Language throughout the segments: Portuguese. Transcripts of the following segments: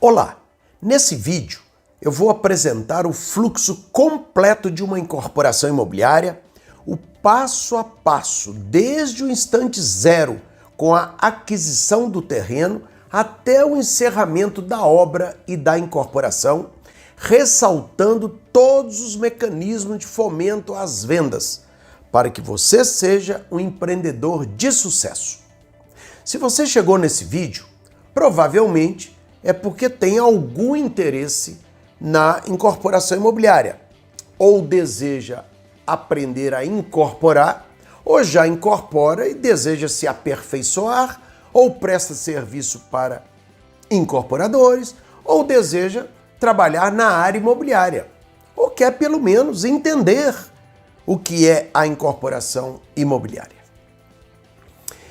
Olá! Nesse vídeo eu vou apresentar o fluxo completo de uma incorporação imobiliária, o passo a passo, desde o instante zero, com a aquisição do terreno, até o encerramento da obra e da incorporação, ressaltando todos os mecanismos de fomento às vendas, para que você seja um empreendedor de sucesso. Se você chegou nesse vídeo, provavelmente é porque tem algum interesse na incorporação imobiliária, ou deseja aprender a incorporar, ou já incorpora e deseja se aperfeiçoar, ou presta serviço para incorporadores, ou deseja trabalhar na área imobiliária, ou quer pelo menos entender o que é a incorporação imobiliária.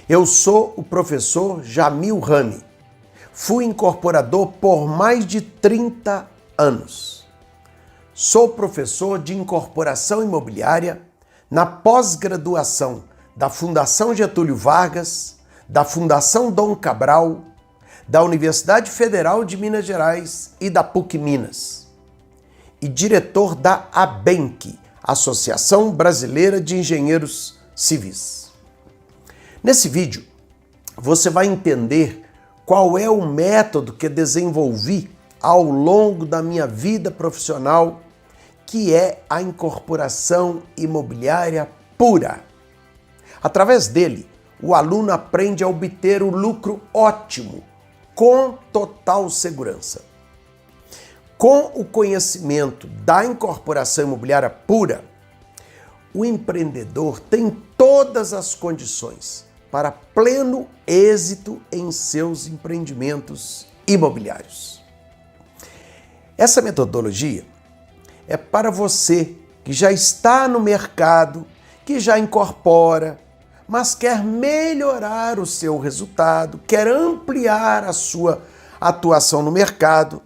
Eu sou o professor Jamil Rami. Fui incorporador por mais de 30 anos. Sou professor de incorporação imobiliária na pós-graduação da Fundação Getúlio Vargas, da Fundação Dom Cabral, da Universidade Federal de Minas Gerais e da PUC Minas. E diretor da ABENC, Associação Brasileira de Engenheiros Civis. Nesse vídeo, você vai entender qual é o método que desenvolvi ao longo da minha vida profissional, que é a incorporação imobiliária pura. Através dele, o aluno aprende a obter o lucro ótimo, com total segurança. Com o conhecimento da incorporação imobiliária pura, o empreendedor tem todas as condições para pleno êxito em seus empreendimentos imobiliários. Essa metodologia é para você que já está no mercado, que já incorpora, mas quer melhorar o seu resultado, quer ampliar a sua atuação no mercado.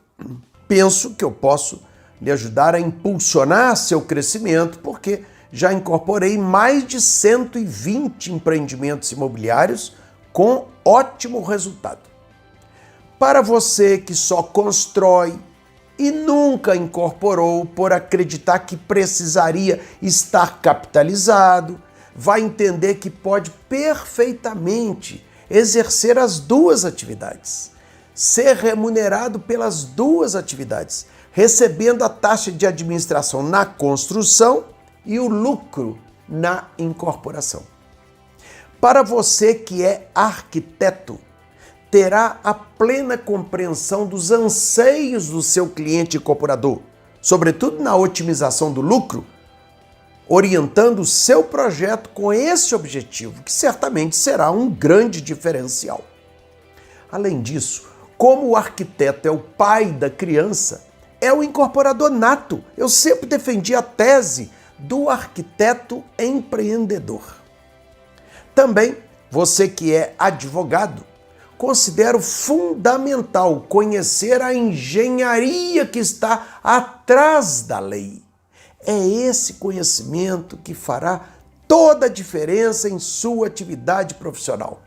Penso que eu posso lhe ajudar a impulsionar seu crescimento, porque já incorporei mais de 120 empreendimentos imobiliários com ótimo resultado. Para você que só constrói e nunca incorporou por acreditar que precisaria estar capitalizado, vai entender que pode perfeitamente exercer as duas atividades, ser remunerado pelas duas atividades, recebendo a taxa de administração na construção e o lucro na incorporação. Para você que é arquiteto, terá a plena compreensão dos anseios do seu cliente incorporador, sobretudo na otimização do lucro, orientando o seu projeto com esse objetivo, que certamente será um grande diferencial. Além disso, como o arquiteto é o pai da criança, é o incorporador nato. Eu sempre defendi a tese do arquiteto empreendedor. Também, você que é advogado, considero fundamental conhecer a engenharia que está atrás da lei. É esse conhecimento que fará toda a diferença em sua atividade profissional.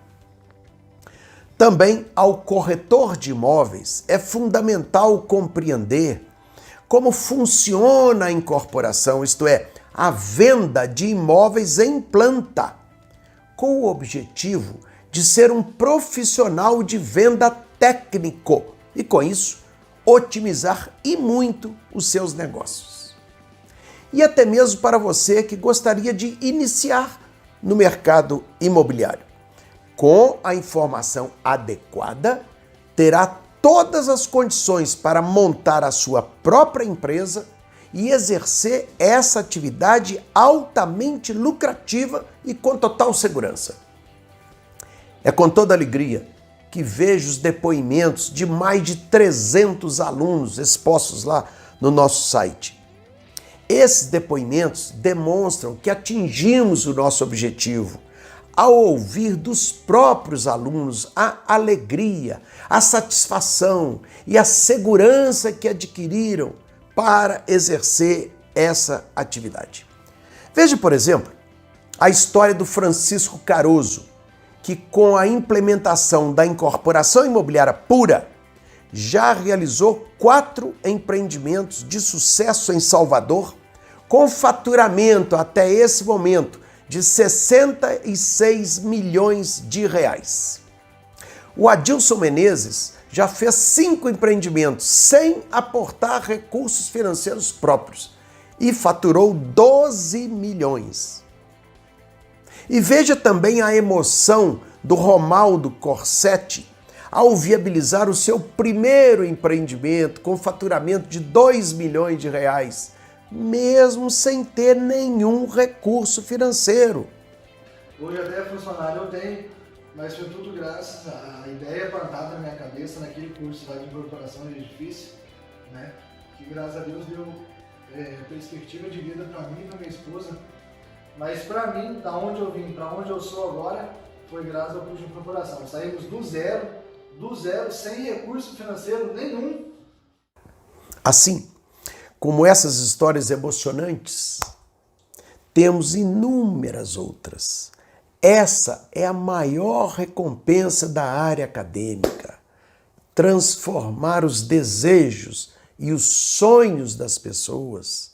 Também, ao corretor de imóveis, é fundamental compreender como funciona a incorporação, isto é, a venda de imóveis em planta, com o objetivo de ser um profissional de venda técnico e, com isso, otimizar e muito os seus negócios. E até mesmo para você que gostaria de iniciar no mercado imobiliário. Com a informação adequada, terá todas as condições para montar a sua própria empresa e exercer essa atividade altamente lucrativa e com total segurança. É com toda alegria que vejo os depoimentos de mais de 300 alunos expostos lá no nosso site. Esses depoimentos demonstram que atingimos o nosso objetivo ao ouvir dos próprios alunos a alegria, a satisfação e a segurança que adquiriram para exercer essa atividade. Veja, por exemplo, a história do Francisco Caroso, que com a implementação da incorporação imobiliária pura, já realizou 4 empreendimentos de sucesso em Salvador, com faturamento até esse momento de 66 milhões de reais. O Adilson Menezes já fez 5 empreendimentos sem aportar recursos financeiros próprios e faturou 12 milhões. E veja também a emoção do Romaldo Corsetti ao viabilizar o seu primeiro empreendimento com faturamento de 2 milhões de reais, mesmo sem ter nenhum recurso financeiro. Hoje até funcionário eu tenho, mas foi tudo graças à ideia plantada na minha cabeça naquele curso lá de incorporação de edifício, né? Que graças a Deus deu perspectiva de vida para mim e para minha esposa. Mas para mim, da onde eu vim, para onde eu sou agora, foi graças ao curso de incorporação. Saímos do zero, sem recurso financeiro nenhum. Assim, como essas histórias emocionantes, temos inúmeras outras. Essa é a maior recompensa da área acadêmica. Transformar os desejos e os sonhos das pessoas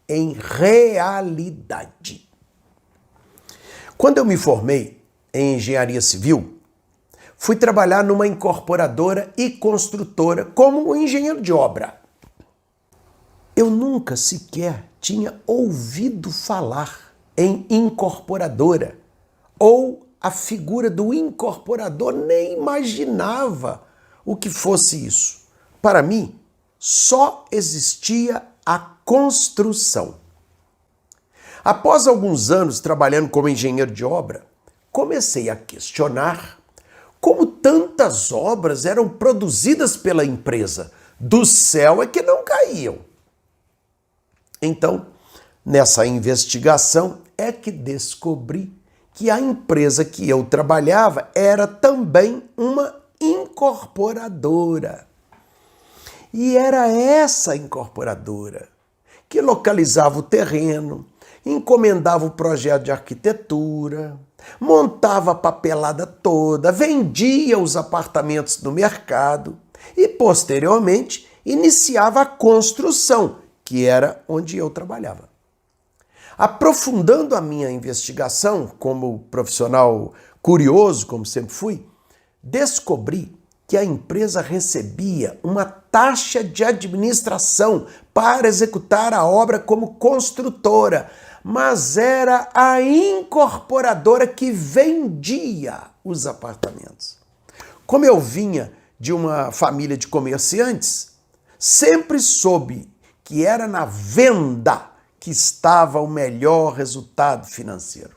em realidade. Quando eu me formei em engenharia civil, fui trabalhar numa incorporadora e construtora como engenheiro de obra. Eu nunca sequer tinha ouvido falar em incorporadora, ou a figura do incorporador, nem imaginava o que fosse isso. Para mim, só existia a construção. Após alguns anos trabalhando como engenheiro de obra, comecei a questionar como tantas obras eram produzidas pela empresa. Do céu é que não caíam. Então, nessa investigação é que descobri que a empresa que eu trabalhava era também uma incorporadora. E era essa incorporadora que localizava o terreno, encomendava o projeto de arquitetura, montava a papelada toda, vendia os apartamentos no mercado e, posteriormente, iniciava a construção, que era onde eu trabalhava. Aprofundando a minha investigação como profissional curioso, como sempre fui, descobri que a empresa recebia uma taxa de administração para executar a obra como construtora, mas era a incorporadora que vendia os apartamentos. Como eu vinha de uma família de comerciantes, sempre soube que era na venda que estava o melhor resultado financeiro.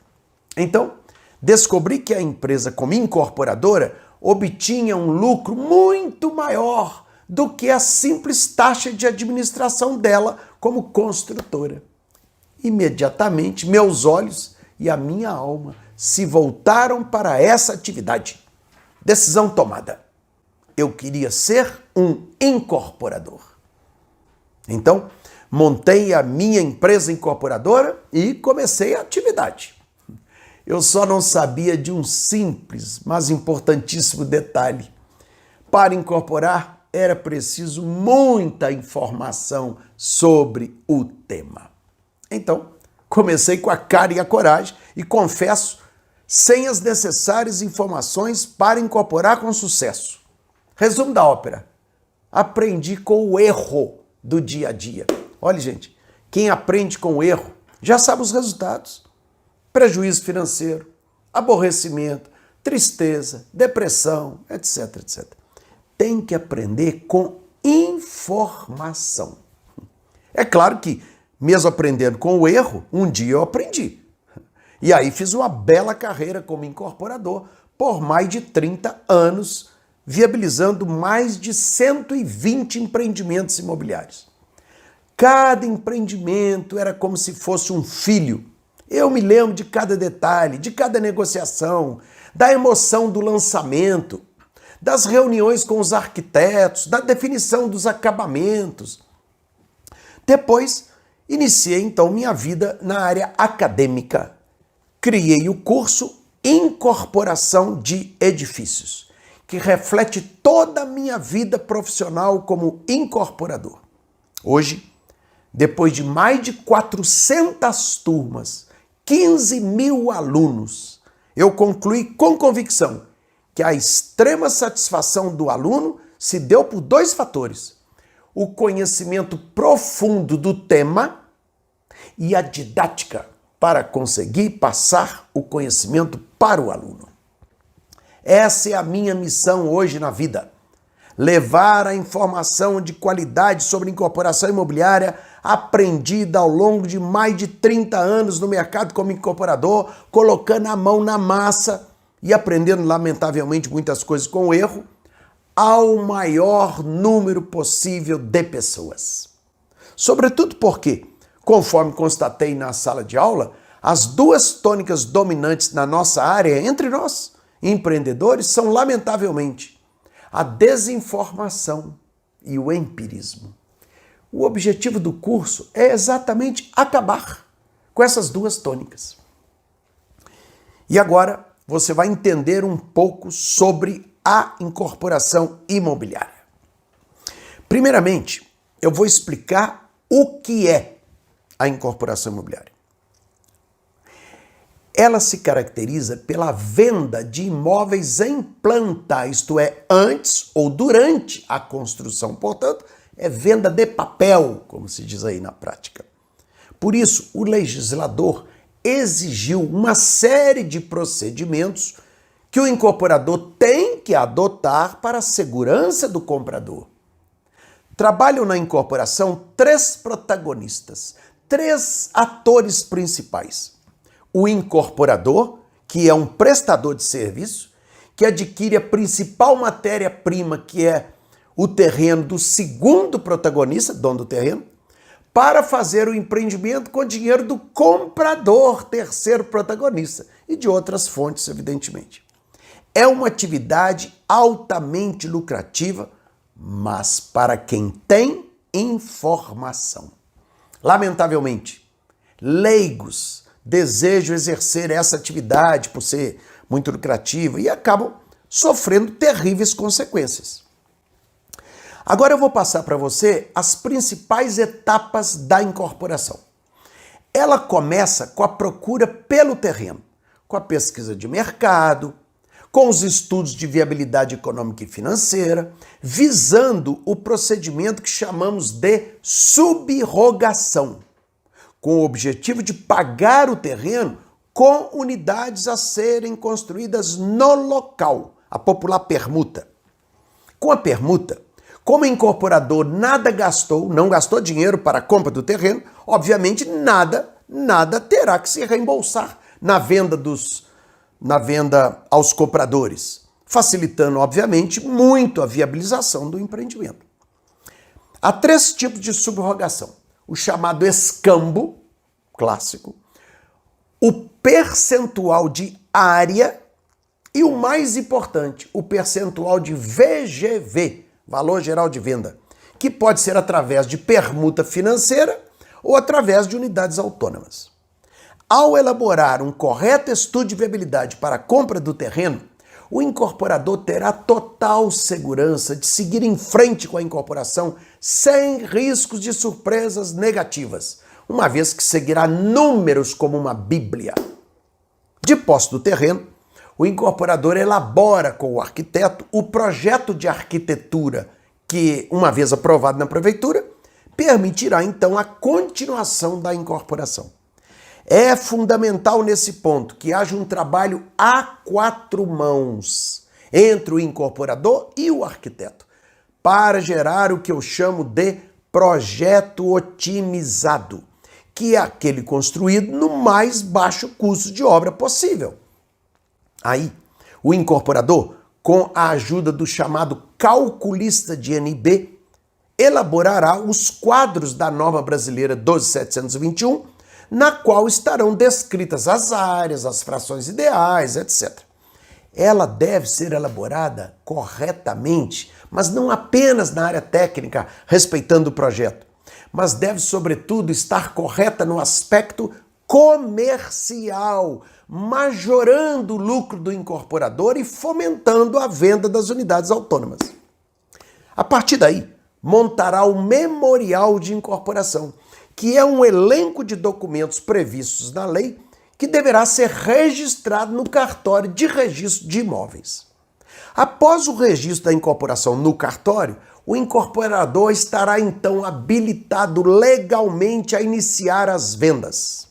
Então, descobri que a empresa, como incorporadora, obtinha um lucro muito maior do que a simples taxa de administração dela como construtora. Imediatamente, meus olhos e a minha alma se voltaram para essa atividade. Decisão tomada. Eu queria ser um incorporador. Então, montei a minha empresa incorporadora e comecei a atividade. Eu só não sabia de um simples, mas importantíssimo detalhe. Para incorporar, era preciso muita informação sobre o tema. Então, comecei com a cara e a coragem e, confesso, sem as necessárias informações para incorporar com sucesso. Resumo da ópera. Aprendi com o erro do dia a dia. Olha, gente, quem aprende com o erro já sabe os resultados. Prejuízo financeiro, aborrecimento, tristeza, depressão, etc, etc. Tem que aprender com informação. É claro que, mesmo aprendendo com o erro, um dia eu aprendi. E aí fiz uma bela carreira como incorporador por mais de 30 anos, viabilizando mais de 120 empreendimentos imobiliários. Cada empreendimento era como se fosse um filho. Eu me lembro de cada detalhe, de cada negociação, da emoção do lançamento, das reuniões com os arquitetos, da definição dos acabamentos. Depois, iniciei então minha vida na área acadêmica. Criei o curso Incorporação de Edifícios, que reflete toda a minha vida profissional como incorporador. Hoje, depois de mais de 400 turmas, 15 mil alunos, eu concluí com convicção que a extrema satisfação do aluno se deu por dois fatores: o conhecimento profundo do tema e a didática para conseguir passar o conhecimento para o aluno. Essa é a minha missão hoje na vida: levar a informação de qualidade sobre incorporação imobiliária aprendida ao longo de mais de 30 anos no mercado como incorporador, colocando a mão na massa e aprendendo, lamentavelmente, muitas coisas com erro, ao maior número possível de pessoas. Sobretudo porque, conforme constatei na sala de aula, as duas tônicas dominantes na nossa área, entre nós, empreendedores, são, lamentavelmente, a desinformação e o empirismo. O objetivo do curso é exatamente acabar com essas duas tônicas. E agora você vai entender um pouco sobre a incorporação imobiliária. Primeiramente, eu vou explicar o que é a incorporação imobiliária. Ela se caracteriza pela venda de imóveis em planta, isto é, antes ou durante a construção. Portanto, é venda de papel, como se diz aí na prática. Por isso, o legislador exigiu uma série de procedimentos que o incorporador tem que adotar para a segurança do comprador. Trabalham na incorporação 3 protagonistas, 3 atores principais. O incorporador, que é um prestador de serviço, que adquire a principal matéria-prima, que é o terreno do segundo protagonista, dono do terreno, para fazer o empreendimento com dinheiro do comprador, terceiro protagonista, e de outras fontes, evidentemente. É uma atividade altamente lucrativa, mas para quem tem informação. Lamentavelmente, leigos desejam exercer essa atividade por ser muito lucrativa e acabam sofrendo terríveis consequências. Agora eu vou passar para você as principais etapas da incorporação. Ela começa com a procura pelo terreno, com a pesquisa de mercado, com os estudos de viabilidade econômica e financeira, visando o procedimento que chamamos de subrogação, com o objetivo de pagar o terreno com unidades a serem construídas no local, a popular permuta. Com a permuta, como o incorporador nada gastou, não gastou dinheiro para a compra do terreno, obviamente nada terá que se reembolsar na venda aos compradores, facilitando, obviamente, muito a viabilização do empreendimento. Há 3 tipos de subrogação: o chamado escambo, clássico, o percentual de área e o mais importante, o percentual de VGV, valor geral de venda, que pode ser através de permuta financeira ou através de unidades autônomas. Ao elaborar um correto estudo de viabilidade para a compra do terreno, o incorporador terá total segurança de seguir em frente com a incorporação sem riscos de surpresas negativas, uma vez que seguirá números como uma bíblia. De posse do terreno, o incorporador elabora com o arquiteto o projeto de arquitetura que, uma vez aprovado na prefeitura, permitirá então a continuação da incorporação. É fundamental nesse ponto que haja um trabalho a 4 mãos entre o incorporador e o arquiteto para gerar o que eu chamo de projeto otimizado, que é aquele construído no mais baixo custo de obra possível. Aí, o incorporador, com a ajuda do chamado calculista de NB, elaborará os quadros da norma brasileira 12.721, na qual estarão descritas as áreas, as frações ideais, etc. Ela deve ser elaborada corretamente, mas não apenas na área técnica, respeitando o projeto, mas deve, sobretudo, estar correta no aspecto comercial, majorando o lucro do incorporador e fomentando a venda das unidades autônomas. A partir daí, montará o memorial de incorporação, que é um elenco de documentos previstos na lei que deverá ser registrado no cartório de registro de imóveis. Após o registro da incorporação no cartório, o incorporador estará então habilitado legalmente a iniciar as vendas.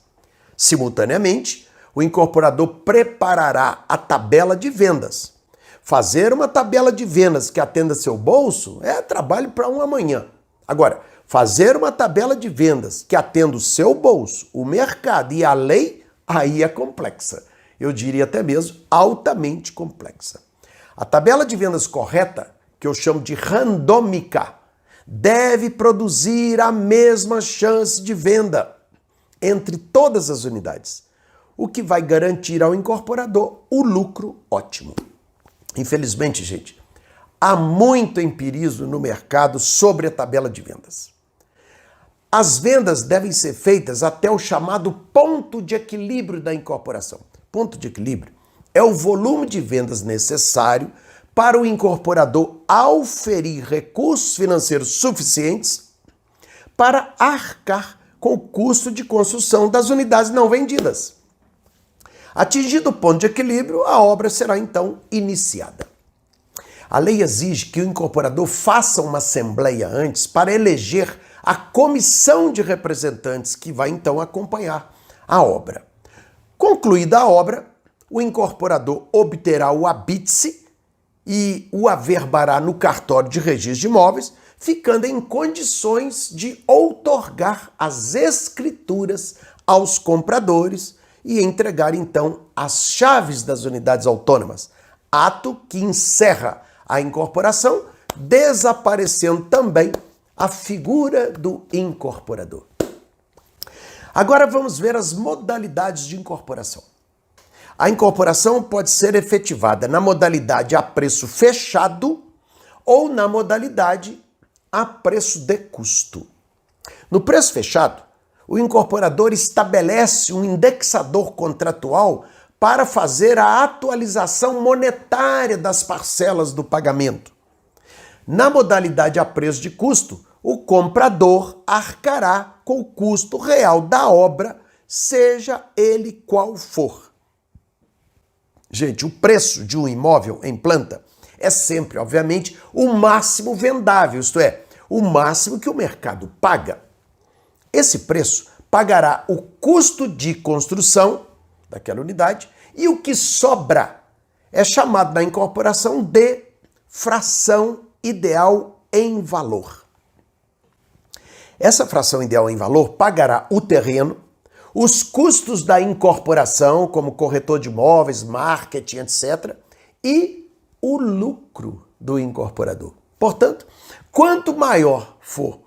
Simultaneamente, o incorporador preparará a tabela de vendas. Fazer uma tabela de vendas que atenda seu bolso é trabalho para um amanhã. Agora, fazer uma tabela de vendas que atenda o seu bolso, o mercado e a lei, aí é complexa. Eu diria até mesmo altamente complexa. A tabela de vendas correta, que eu chamo de randômica, deve produzir a mesma chance de venda entre todas as unidades, o que vai garantir ao incorporador o lucro ótimo. Infelizmente, gente, há muito empirismo no mercado sobre a tabela de vendas. As vendas devem ser feitas até o chamado ponto de equilíbrio da incorporação. Ponto de equilíbrio é o volume de vendas necessário para o incorporador auferir recursos financeiros suficientes para arcar com o custo de construção das unidades não vendidas. Atingido o ponto de equilíbrio, a obra será então iniciada. A lei exige que o incorporador faça uma assembleia antes para eleger a comissão de representantes que vai então acompanhar a obra. Concluída a obra, o incorporador obterá o habite-se e o averbará no cartório de registro de imóveis, ficando em condições de outorgar as escrituras aos compradores e entregar então as chaves das unidades autônomas, ato que encerra a incorporação, desaparecendo também a figura do incorporador. Agora vamos ver as modalidades de incorporação. A incorporação pode ser efetivada na modalidade a preço fechado ou na modalidade a preço de custo. No preço fechado, o incorporador estabelece um indexador contratual para fazer a atualização monetária das parcelas do pagamento. Na modalidade a preço de custo, o comprador arcará com o custo real da obra, seja ele qual for. Gente, o preço de um imóvel em planta é sempre, obviamente, o máximo vendável, isto é, o máximo que o mercado paga. Esse preço pagará o custo de construção daquela unidade e o que sobra é chamado na incorporação de fração ideal em valor. Essa fração ideal em valor pagará o terreno, os custos da incorporação, como corretor de imóveis, marketing, etc., e o lucro do incorporador. Portanto, quanto maior for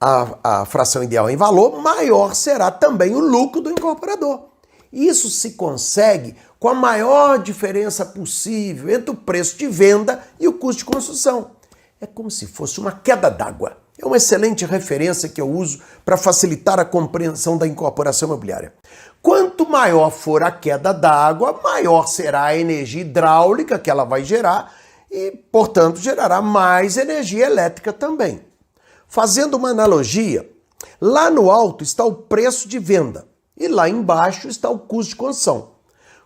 a fração ideal em valor, maior será também o lucro do incorporador. Isso se consegue com a maior diferença possível entre o preço de venda e o custo de construção. É como se fosse uma queda d'água. É uma excelente referência que eu uso para facilitar a compreensão da incorporação imobiliária. Quanto maior for a queda d'água, maior será a energia hidráulica que ela vai gerar e, portanto, gerará mais energia elétrica também. Fazendo uma analogia, lá no alto está o preço de venda e lá embaixo está o custo de construção.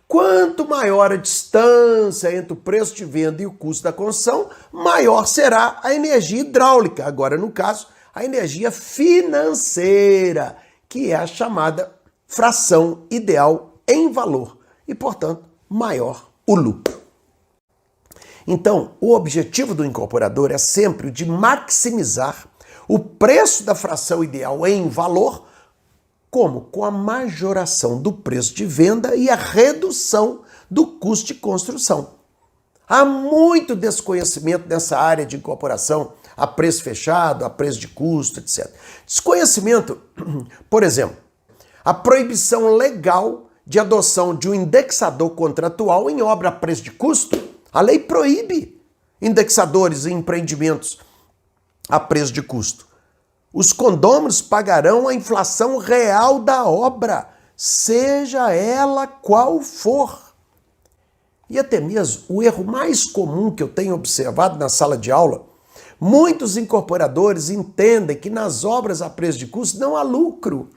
Quanto maior a distância entre o preço de venda e o custo da construção, maior será a energia hidráulica. Agora, no caso, a energia financeira, que é a chamada fração ideal em valor e, portanto, maior o lucro. Então, o objetivo do incorporador é sempre o de maximizar o preço da fração ideal em valor, como com a majoração do preço de venda e a redução do custo de construção. Há muito desconhecimento nessa área de incorporação, a preço fechado, a preço de custo, etc. Desconhecimento, por exemplo, a proibição legal de adoção de um indexador contratual em obra a preço de custo. A lei proíbe indexadores em empreendimentos a preço de custo. Os condôminos pagarão a inflação real da obra, seja ela qual for. E até mesmo o erro mais comum que eu tenho observado na sala de aula, muitos incorporadores entendem que nas obras a preço de custo não há lucro,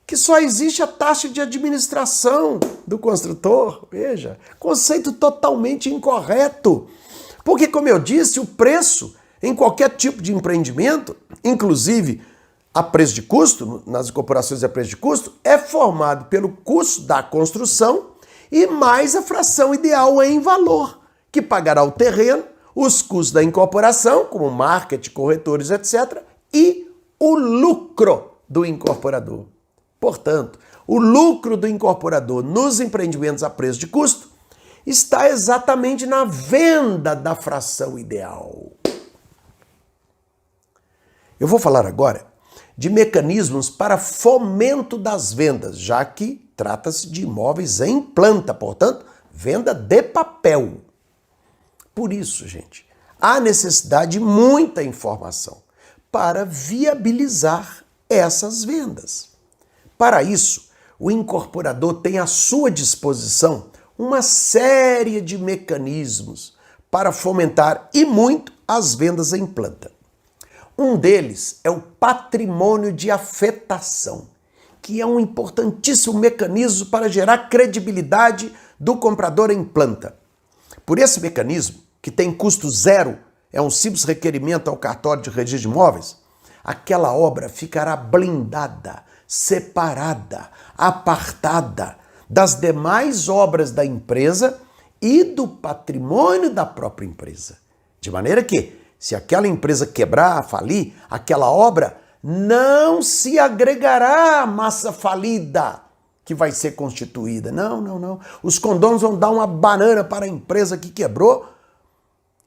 que só existe a taxa de administração do construtor. Veja, conceito totalmente incorreto. Porque, como eu disse, o preço em qualquer tipo de empreendimento, inclusive a preço de custo, nas incorporações a preço de custo, é formado pelo custo da construção e mais a fração ideal em valor, que pagará o terreno, os custos da incorporação, como marketing, corretores, etc., e o lucro do incorporador. Portanto, o lucro do incorporador nos empreendimentos a preço de custo está exatamente na venda da fração ideal. Eu vou falar agora de mecanismos para fomento das vendas, já que trata-se de imóveis em planta, portanto, venda de papel. Por isso, gente, há necessidade de muita informação para viabilizar essas vendas. Para isso, o incorporador tem à sua disposição uma série de mecanismos para fomentar e muito as vendas em planta. Um deles é o patrimônio de afetação, que é um importantíssimo mecanismo para gerar credibilidade do comprador em planta. Por esse mecanismo, que tem custo zero, é um simples requerimento ao cartório de registro de imóveis, aquela obra ficará blindada, separada, apartada das demais obras da empresa e do patrimônio da própria empresa. De maneira que, se aquela empresa quebrar, falir, aquela obra não se agregará à massa falida que vai ser constituída. Não. Os condôminos vão dar uma banana para a empresa que quebrou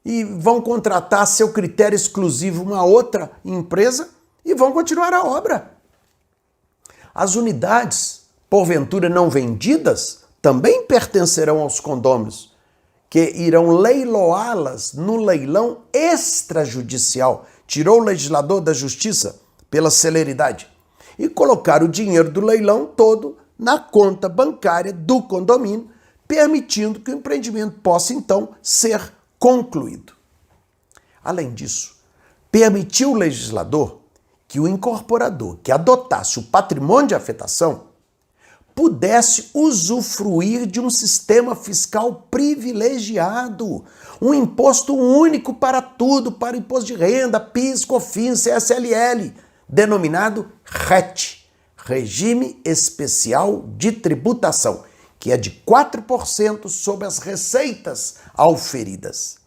e vão contratar a seu critério exclusivo uma outra empresa e vão continuar a obra. As unidades, porventura não vendidas, também pertencerão aos condôminos, que irão leiloá-las no leilão extrajudicial. Tirou o legislador da justiça pela celeridade e colocar o dinheiro do leilão todo na conta bancária do condomínio, permitindo que o empreendimento possa, então, ser concluído. Além disso, permitiu o legislador que o incorporador que adotasse o patrimônio de afetação pudesse usufruir de um sistema fiscal privilegiado, um imposto único para tudo, para imposto de renda, PIS, COFINS, CSLL, denominado RET, Regime Especial de Tributação, que é de 4% sobre as receitas auferidas.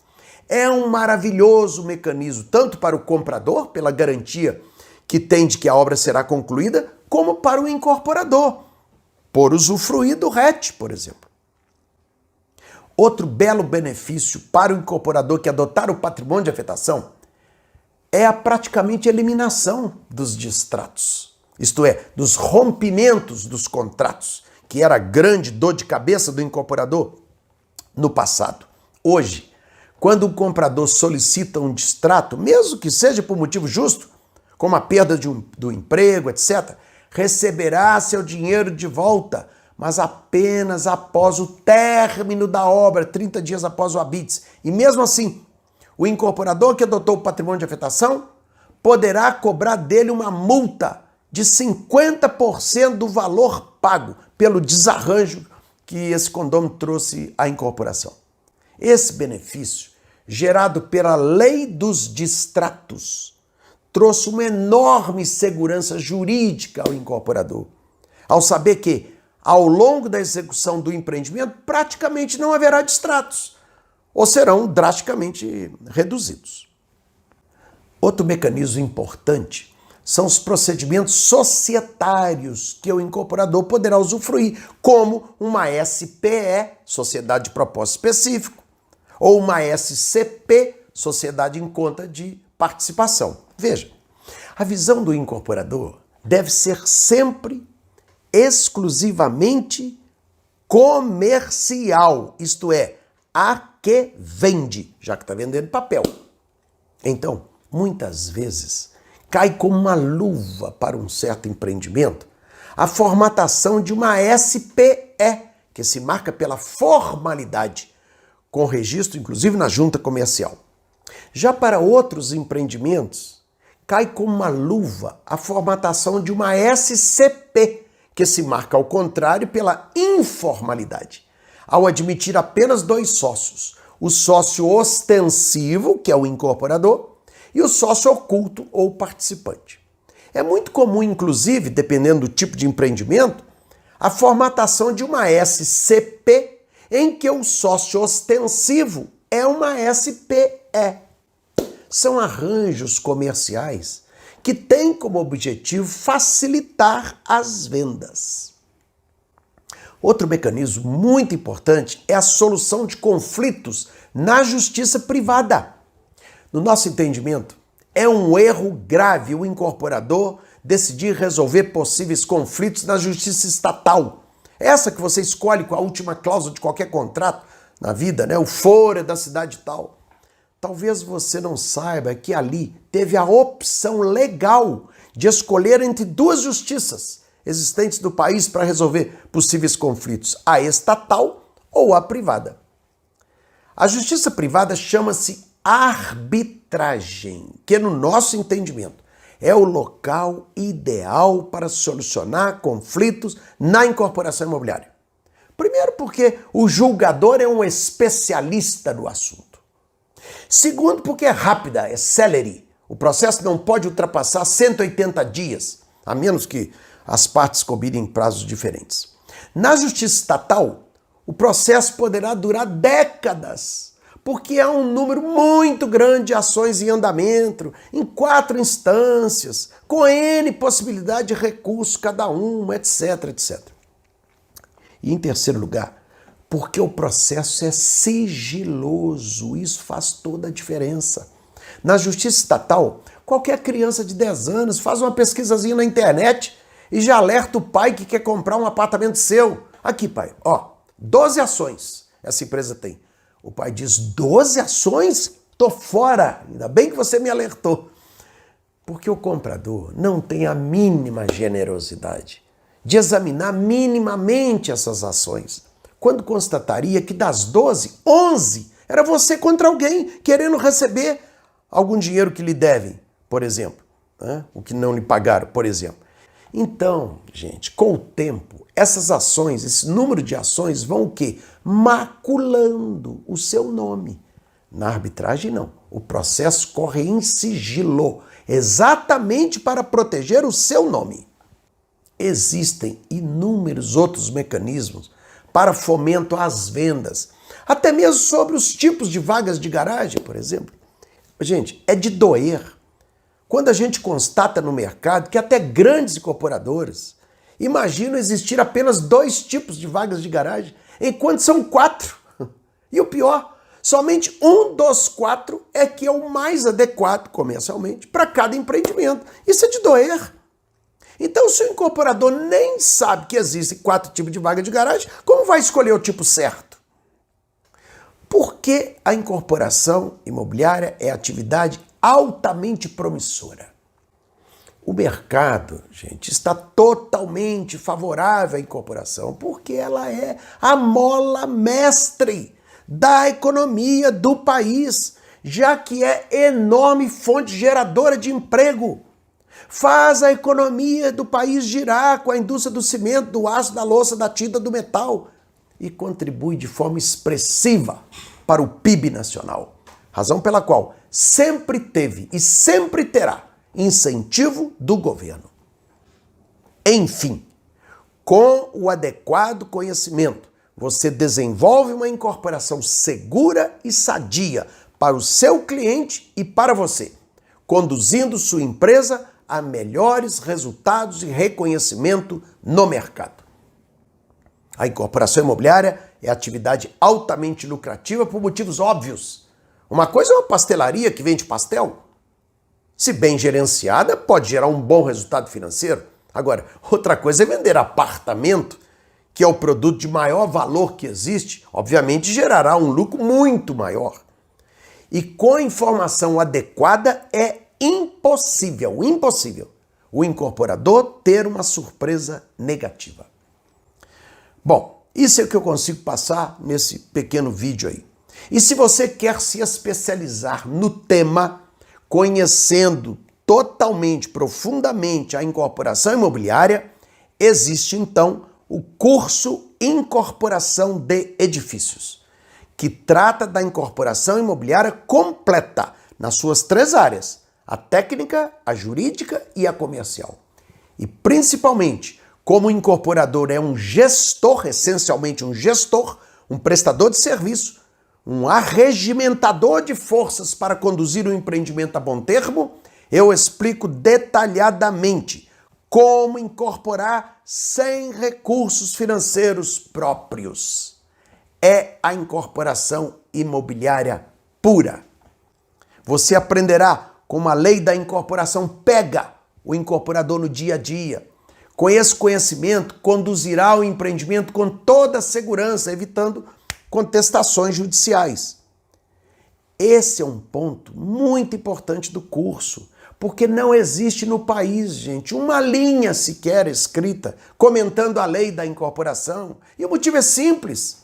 É um maravilhoso mecanismo, tanto para o comprador, pela garantia que tem de que a obra será concluída, como para o incorporador, por usufruir do RET, por exemplo. Outro belo benefício para o incorporador que adotar o patrimônio de afetação é a praticamente eliminação dos distratos, isto é, dos rompimentos dos contratos, que era a grande dor de cabeça do incorporador no passado. Hoje, quando o comprador solicita um distrato, mesmo que seja por motivo justo, como a perda do emprego, etc., receberá seu dinheiro de volta, mas apenas após o término da obra, 30 dias após o habites. E mesmo assim, o incorporador que adotou o patrimônio de afetação poderá cobrar dele uma multa de 50% do valor pago pelo desarranjo que esse condômino trouxe à incorporação. Esse benefício, gerado pela lei dos distratos, trouxe uma enorme segurança jurídica ao incorporador, ao saber que, ao longo da execução do empreendimento, praticamente não haverá distratos, ou serão drasticamente reduzidos. Outro mecanismo importante são os procedimentos societários que o incorporador poderá usufruir, como uma SPE, Sociedade de Propósito Específico, ou uma SCP, Sociedade em Conta de Participação. Veja, a visão do incorporador deve ser sempre exclusivamente comercial, isto é, a que vende, já que está vendendo papel. Então, muitas vezes, cai como uma luva para um certo empreendimento a formatação de uma SPE, que se marca pela formalidade, com registro inclusive na junta comercial. Já para outros empreendimentos, cai como uma luva a formatação de uma SCP, que se marca ao contrário pela informalidade, ao admitir apenas 2 sócios, o sócio ostensivo, que é o incorporador, e o sócio oculto ou participante. É muito comum, inclusive, dependendo do tipo de empreendimento, a formatação de uma SCP em que o sócio ostensivo é uma SPE. São arranjos comerciais que têm como objetivo facilitar as vendas. Outro mecanismo muito importante é a solução de conflitos na justiça privada. No nosso entendimento, é um erro grave o incorporador decidir resolver possíveis conflitos na justiça estatal. Essa que você escolhe com a última cláusula de qualquer contrato na vida, né? O foro é da cidade tal. Talvez você não saiba que ali teve a opção legal de escolher entre 2 justiças existentes no país para resolver possíveis conflitos, a estatal ou a privada. A justiça privada chama-se arbitragem, que no nosso entendimento é o local ideal para solucionar conflitos na incorporação imobiliária. Primeiro porque o julgador é um especialista no assunto. Segundo porque é rápida, é celery. O processo não pode ultrapassar 180 dias, a menos que as partes combinem prazos diferentes. Na justiça estatal, o processo poderá durar décadas, porque há um número muito grande de ações em andamento, em 4 instâncias, com N possibilidade de recurso cada uma, etc, etc. E em terceiro lugar, porque o processo é sigiloso, isso faz toda a diferença. Na justiça estatal, qualquer criança de 10 anos faz uma pesquisazinha na internet e já alerta o pai que quer comprar um apartamento seu. Aqui, pai, 12 ações essa empresa tem. O pai diz, 12 ações? Tô fora, ainda bem que você me alertou. Porque o comprador não tem a mínima generosidade de examinar minimamente essas ações, quando constataria que das 12, 11 era você contra alguém querendo receber algum dinheiro que lhe devem, por exemplo, né? O que não lhe pagaram, por exemplo. Então, gente, com o tempo, essas ações, esse número de ações vão o quê? Maculando o seu nome. Na arbitragem, não. O processo corre em sigilo, exatamente para proteger o seu nome. Existem inúmeros outros mecanismos para fomento às vendas, até mesmo sobre os tipos de vagas de garagem, por exemplo. Gente, é de doer quando a gente constata no mercado que até grandes incorporadores imaginam existir apenas 2 tipos de vagas de garagem, enquanto são 4. E o pior, somente um dos 4 é que é o mais adequado comercialmente para cada empreendimento. Isso é de doer. Então, se o incorporador nem sabe que existem 4 tipos de vaga de garagem, como vai escolher o tipo certo? Porque a incorporação imobiliária é atividade altamente promissora. O mercado, gente, está totalmente favorável à incorporação, porque ela é a mola mestre da economia do país, já que é enorme fonte geradora de emprego. Faz a economia do país girar com a indústria do cimento, do aço, da louça, da tinta, do metal e contribui de forma expressiva para o PIB nacional. Razão pela qual sempre teve e sempre terá incentivo do governo. Enfim, com o adequado conhecimento, você desenvolve uma incorporação segura e sadia para o seu cliente e para você, conduzindo sua empresa a melhores resultados e reconhecimento no mercado. A incorporação imobiliária é atividade altamente lucrativa por motivos óbvios. Uma coisa é uma pastelaria que vende pastel. Se bem gerenciada, pode gerar um bom resultado financeiro. Agora, outra coisa é vender apartamento, que é o produto de maior valor que existe, obviamente gerará um lucro muito maior. E com a informação adequada é impossível o incorporador ter uma surpresa negativa. Bom, isso é o que eu consigo passar nesse pequeno vídeo aí. E se você quer se especializar no tema, conhecendo totalmente, profundamente a incorporação imobiliária, existe então o curso Incorporação de Edifícios, que trata da incorporação imobiliária completa nas suas 3 áreas: a técnica, a jurídica e a comercial. E principalmente, como o incorporador é um gestor, essencialmente um gestor, um prestador de serviço, um arregimentador de forças para conduzir o empreendimento a bom termo, eu explico detalhadamente como incorporar sem recursos financeiros próprios. É a incorporação imobiliária pura. Você aprenderá como a lei da incorporação pega o incorporador no dia a dia. Com esse conhecimento, conduzirá o empreendimento com toda a segurança, evitando contestações judiciais. Esse é um ponto muito importante do curso, porque não existe no país, gente, uma linha sequer escrita comentando a lei da incorporação. E o motivo é simples.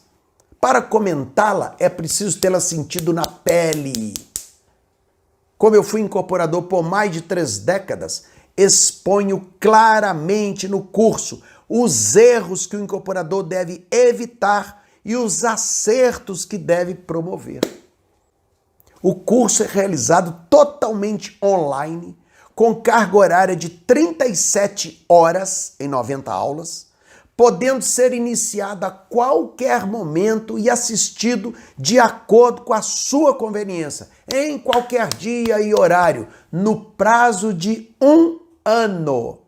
Para comentá-la, é preciso tê-la sentido na pele. Como eu fui incorporador por mais de 3 décadas, exponho claramente no curso os erros que o incorporador deve evitar e os acertos que deve promover. O curso é realizado totalmente online, com carga horária de 37 horas em 90 aulas, podendo ser iniciado a qualquer momento e assistido de acordo com a sua conveniência, em qualquer dia e horário, no prazo de 1 ano.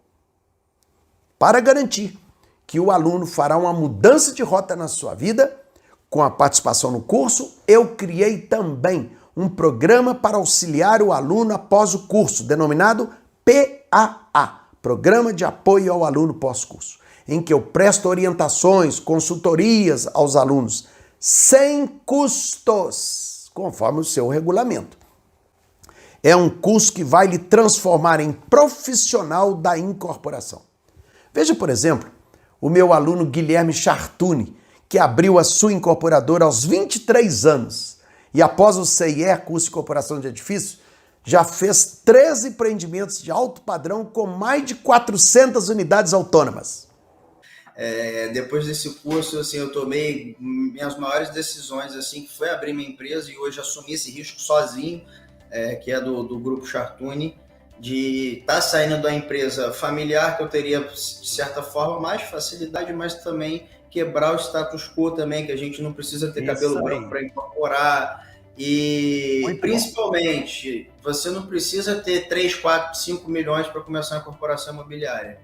Para garantir que o aluno fará uma mudança de rota na sua vida, com a participação no curso, eu criei também um programa para auxiliar o aluno após o curso, denominado PAA, Programa de Apoio ao Aluno Pós-Curso, em que eu presto orientações, consultorias aos alunos, sem custos, conforme o seu regulamento. É um curso que vai lhe transformar em profissional da incorporação. Veja, por exemplo, o meu aluno Guilherme Chartuni, que abriu a sua incorporadora aos 23 anos e após o CIE, curso de incorporação de edifícios, já fez 13 empreendimentos de alto padrão com mais de 400 unidades autônomas. Depois desse curso, assim, eu tomei minhas maiores decisões, assim, que foi abrir minha empresa e hoje assumir esse risco sozinho, que é do Grupo Chartuni, de estar saindo da empresa familiar, que eu teria, de certa forma, mais facilidade, mas também quebrar o status quo também, que a gente não precisa ter cabelo branco para incorporar. E muito principalmente, você não precisa ter 3, 4, 5 milhões para começar a incorporação imobiliária.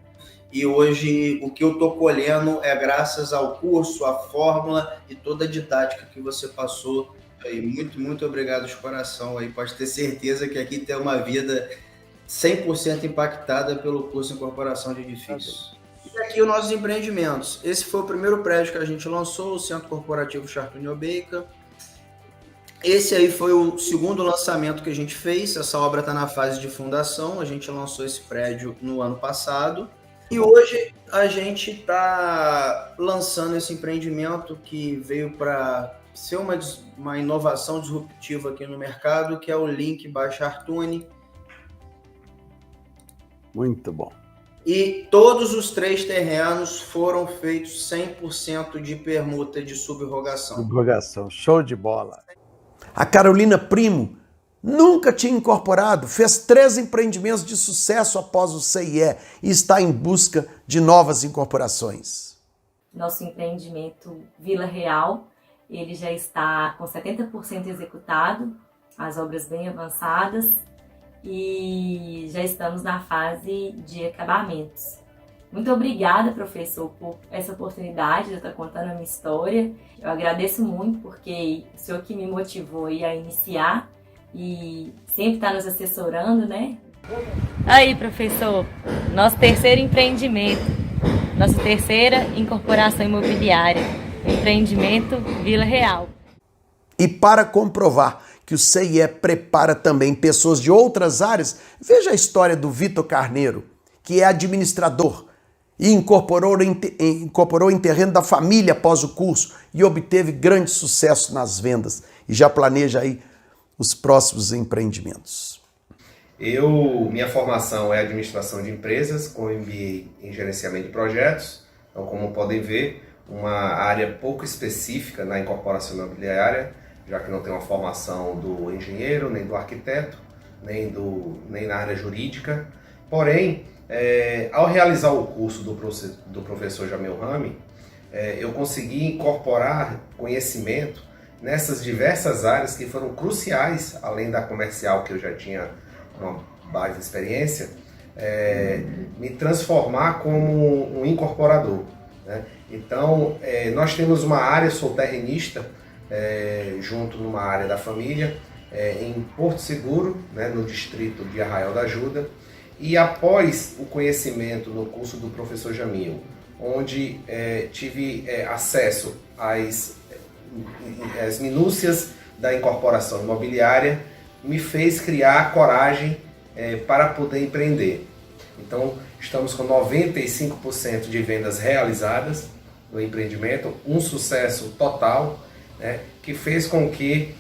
E hoje o que eu estou colhendo é graças ao curso, à fórmula e toda a didática que você passou. Aí, muito, muito obrigado de coração. Aí, pode ter certeza que aqui tem uma vida 100% impactada pelo curso de incorporação de edifícios. E aqui os nossos empreendimentos. Esse foi o primeiro prédio que a gente lançou, o Centro Corporativo Chartuni Obeika. Esse aí foi o segundo lançamento que a gente fez. Essa obra está na fase de fundação. A gente lançou esse prédio no ano passado. E hoje a gente está lançando esse empreendimento que veio para ser uma inovação disruptiva aqui no mercado, que é o Link by Chartuni. Muito bom. E todos os 3 terrenos foram feitos 100% de permuta de subrogação. Subrogação, show de bola. A Carolina Primo nunca tinha incorporado, fez 3 empreendimentos de sucesso após o CIE e está em busca de novas incorporações. Nosso empreendimento Vila Real, ele já está com 70% executado, as obras bem avançadas, e já estamos na fase de acabamentos. Muito obrigada, professor, por essa oportunidade de eu estar contando a minha história. Eu agradeço muito porque o senhor que me motivou a iniciar e sempre está nos assessorando, né? Aí, professor, nosso terceiro empreendimento, nossa terceira incorporação imobiliária, empreendimento Vila Real. E para comprovar que o CIE prepara também pessoas de outras áreas, veja a história do Vitor Carneiro, que é administrador, e incorporou em terreno da família após o curso e obteve grande sucesso nas vendas e já planeja aí os próximos empreendimentos. Minha formação é administração de empresas, com MBA em gerenciamento de projetos. Então, como podem ver, uma área pouco específica na incorporação imobiliária, já que não tem uma formação do engenheiro, nem do arquiteto, nem na área jurídica. Porém, ao realizar o curso do professor Jamil Rami, eu consegui incorporar conhecimento nessas diversas áreas que foram cruciais, além da comercial, que eu já tinha uma base de experiência, me transformar como um incorporador, né? Então, nós temos uma área, sou terrenista, junto numa área da família, em Porto Seguro, né, no distrito de Arraial da Ajuda, e após o conhecimento no curso do professor Jamil, onde tive acesso às minúcias da incorporação imobiliária, me fez criar coragem para poder empreender. Então, estamos com 95% de vendas realizadas no empreendimento, um sucesso total, né, que fez com que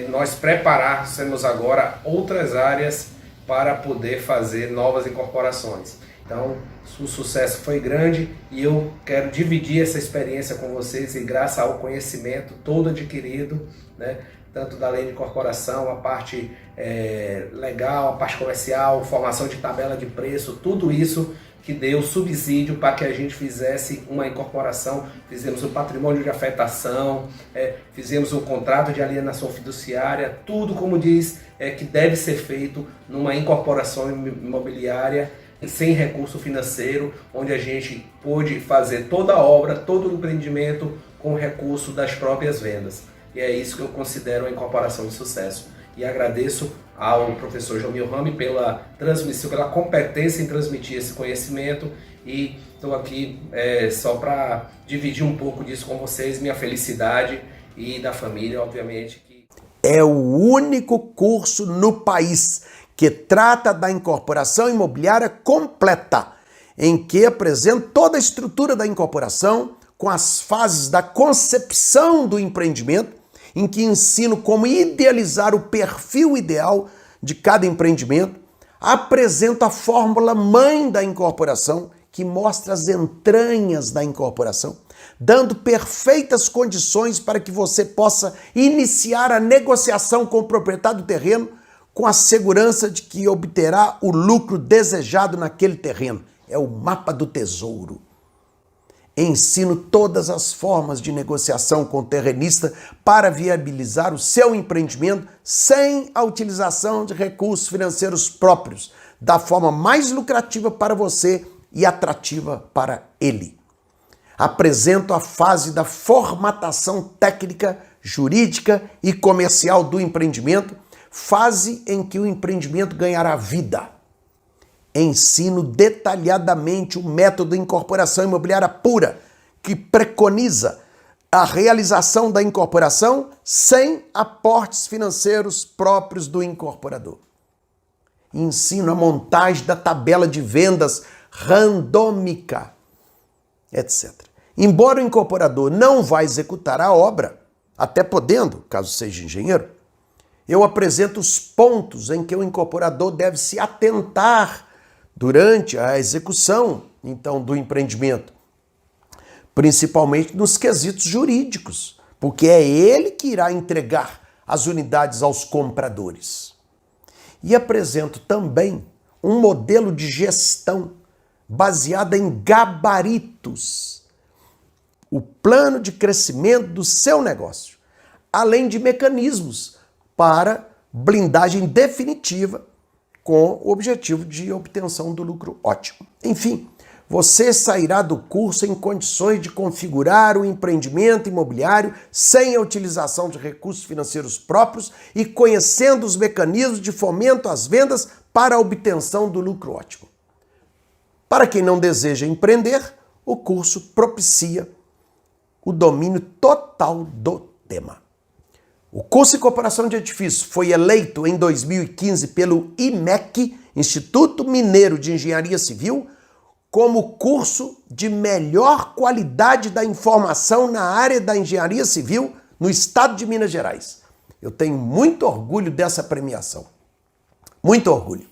nós preparássemos agora outras áreas para poder fazer novas incorporações. Então, o sucesso foi grande e eu quero dividir essa experiência com vocês, e graças ao conhecimento todo adquirido, né, tanto da lei de incorporação, a parte legal, a parte comercial, formação de tabela de preço, tudo isso que deu subsídio para que a gente fizesse uma incorporação, fizemos um patrimônio de afetação, fizemos um contrato de alienação fiduciária, tudo como diz que deve ser feito numa incorporação imobiliária sem recurso financeiro, onde a gente pôde fazer toda a obra, todo o empreendimento com recurso das próprias vendas. E é isso que eu considero uma incorporação de sucesso. E agradeço ao professor Jamil Rami pela transmissão, pela competência em transmitir esse conhecimento, e estou aqui só para dividir um pouco disso com vocês, minha felicidade e da família, obviamente. É o único curso no país que trata da incorporação imobiliária completa, em que apresenta toda a estrutura da incorporação, com as fases da concepção do empreendimento, em que ensino como idealizar o perfil ideal de cada empreendimento, apresento a fórmula mãe da incorporação, que mostra as entranhas da incorporação, dando perfeitas condições para que você possa iniciar a negociação com o proprietário do terreno, com a segurança de que obterá o lucro desejado naquele terreno. É o mapa do tesouro. Ensino todas as formas de negociação com o terrenista para viabilizar o seu empreendimento sem a utilização de recursos financeiros próprios, da forma mais lucrativa para você e atrativa para ele. Apresento a fase da formatação técnica, jurídica e comercial do empreendimento, fase em que o empreendimento ganhará vida. Ensino detalhadamente o método de incorporação imobiliária pura, que preconiza a realização da incorporação sem aportes financeiros próprios do incorporador. Ensino a montagem da tabela de vendas randômica, etc. Embora o incorporador não vá executar a obra, até podendo, caso seja engenheiro, eu apresento os pontos em que o incorporador deve se atentar durante a execução, então, do empreendimento, principalmente nos quesitos jurídicos, porque é ele que irá entregar as unidades aos compradores. E apresento também um modelo de gestão baseado em gabaritos, o plano de crescimento do seu negócio, além de mecanismos para blindagem definitiva com o objetivo de obtenção do lucro ótimo. Enfim, você sairá do curso em condições de configurar o empreendimento imobiliário sem a utilização de recursos financeiros próprios e conhecendo os mecanismos de fomento às vendas para a obtenção do lucro ótimo. Para quem não deseja empreender, o curso propicia o domínio total do tema. O curso de incorporação de edifícios foi eleito em 2015 pelo IMEC, Instituto Mineiro de Engenharia Civil, como curso de melhor qualidade da informação na área da engenharia civil no estado de Minas Gerais. Eu tenho muito orgulho dessa premiação. Muito orgulho.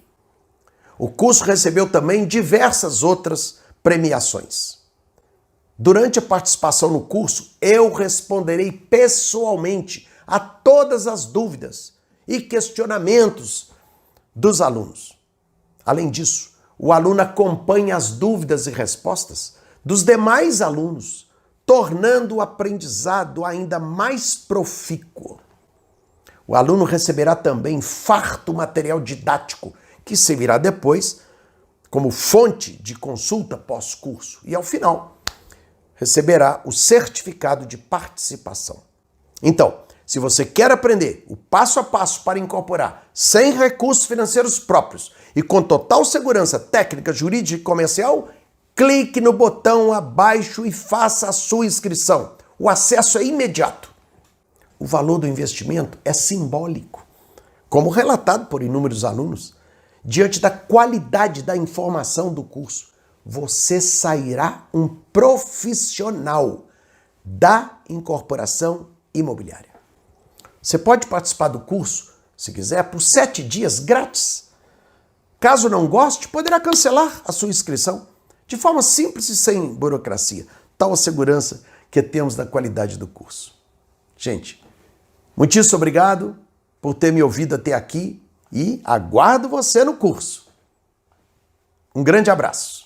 O curso recebeu também diversas outras premiações. Durante a participação no curso, eu responderei pessoalmente a todas as dúvidas e questionamentos dos alunos. Além disso, o aluno acompanha as dúvidas e respostas dos demais alunos, tornando o aprendizado ainda mais profícuo. O aluno receberá também farto material didático, que servirá depois como fonte de consulta pós-curso. E ao final, receberá o certificado de participação. Então, se você quer aprender o passo a passo para incorporar sem recursos financeiros próprios e com total segurança técnica, jurídica e comercial, clique no botão abaixo e faça a sua inscrição. O acesso é imediato. O valor do investimento é simbólico, como relatado por inúmeros alunos. Diante da qualidade da informação do curso, você sairá um profissional da incorporação imobiliária. Você pode participar do curso, se quiser, por 7 dias grátis. Caso não goste, poderá cancelar a sua inscrição de forma simples e sem burocracia. Tal a segurança que temos da qualidade do curso. Gente, muitíssimo obrigado por ter me ouvido até aqui e aguardo você no curso. Um grande abraço.